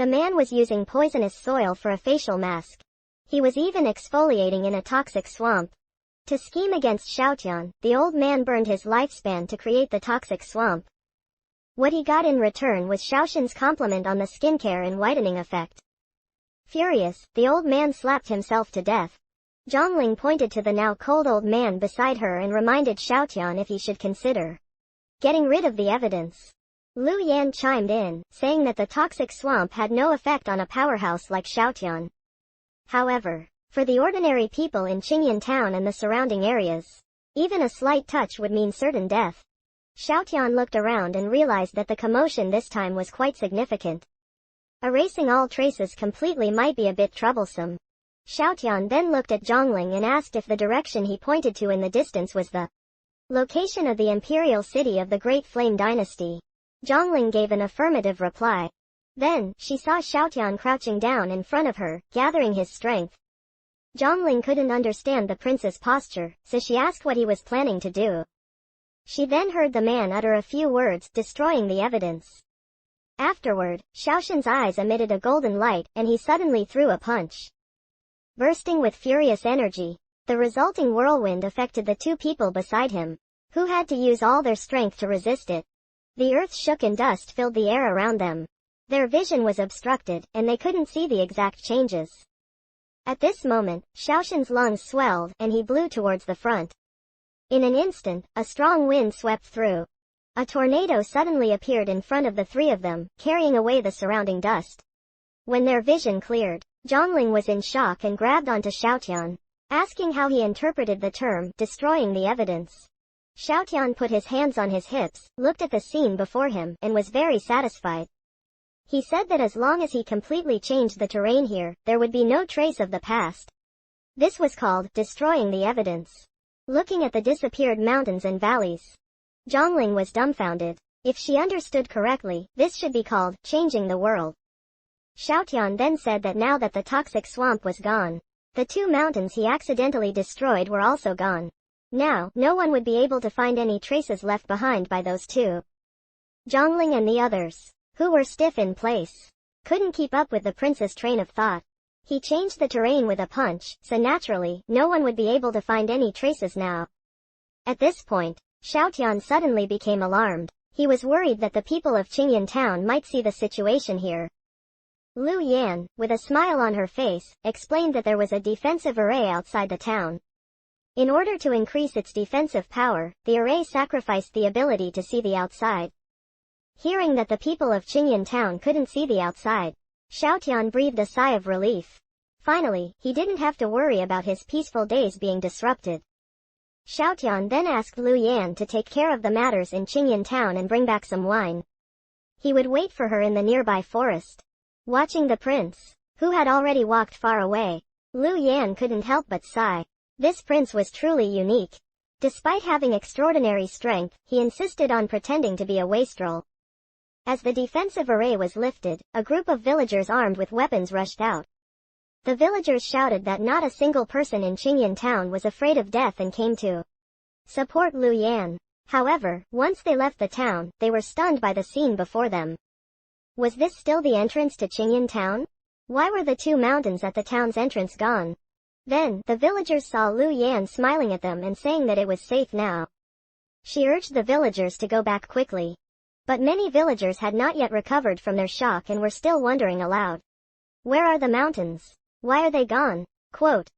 The man was using poisonous soil for a facial mask. He was even exfoliating in a toxic swamp. To scheme against Xiaotian, the old man burned his lifespan to create the toxic swamp. What he got in return was Xiaotian's compliment on the skincare and whitening effect. Furious, the old man slapped himself to death. Zhongling pointed to the now cold old man beside her and reminded Xiaotian if he should consider getting rid of the evidence. Lu Yan chimed in, saying that the toxic swamp had no effect on a powerhouse like Xiaotian. However, for the ordinary people in Qingyan town and the surrounding areas, even a slight touch would mean certain death. Xiaotian looked around and realized that the commotion this time was quite significant. Erasing all traces completely might be a bit troublesome. Xiaotian then looked at Zhongling and asked if the direction he pointed to in the distance was the location of the imperial city of the Great Flame Dynasty. Zhongling gave an affirmative reply. Then, she saw Xiaotian crouching down in front of her, gathering his strength. Zhongling couldn't understand the prince's posture, so she asked what he was planning to do. She then heard the man utter a few words, destroying the evidence. Afterward, Xiaotian's eyes emitted a golden light, and he suddenly threw a punch. Bursting with furious energy, the resulting whirlwind affected the two people beside him, who had to use all their strength to resist it. The earth shook and dust filled the air around them. Their vision was obstructed, and they couldn't see the exact changes. At this moment, Xiaotian's lungs swelled, and he blew towards the front. In an instant, a strong wind swept through. A tornado suddenly appeared in front of the three of them, carrying away the surrounding dust. When their vision cleared, Zhongling was in shock and grabbed onto Xiaotian, asking how he interpreted the term, destroying the evidence. Xiaotian put his hands on his hips, looked at the scene before him, and was very satisfied. He said that as long as he completely changed the terrain here, there would be no trace of the past. This was called, destroying the evidence. Looking at the disappeared mountains and valleys, Zhongling was dumbfounded. If she understood correctly, this should be called, changing the world. Xiaotian then said that now that the toxic swamp was gone, the two mountains he accidentally destroyed were also gone. Now, no one would be able to find any traces left behind by those two. Zhongling and the others, who were stiff in place, couldn't keep up with the prince's train of thought. He changed the terrain with a punch, so naturally, no one would be able to find any traces now. At this point, Xiaotian suddenly became alarmed. He was worried that the people of Qingyan town might see the situation here. Lu Yan, with a smile on her face, explained that there was a defensive array outside the town. In order to increase its defensive power, the array sacrificed the ability to see the outside. Hearing that the people of Qingyan town couldn't see the outside, Xiaotian breathed a sigh of relief. Finally, he didn't have to worry about his peaceful days being disrupted. Xiaotian then asked Lu Yan to take care of the matters in Qingyan town and bring back some wine. He would wait for her in the nearby forest. Watching the prince, who had already walked far away, Lu Yan couldn't help but sigh. This prince was truly unique. Despite having extraordinary strength, he insisted on pretending to be a wastrel. As the defensive array was lifted, a group of villagers armed with weapons rushed out. The villagers shouted that not a single person in Qingyan town was afraid of death and came to support Lu Yan. However, once they left the town, they were stunned by the scene before them. Was this still the entrance to Qingyan town? Why were the two mountains at the town's entrance gone? Then, the villagers saw Lu Yan smiling at them and saying that it was safe now. She urged the villagers to go back quickly. But many villagers had not yet recovered from their shock and were still wondering aloud. Where are the mountains? Why are they gone? Quote,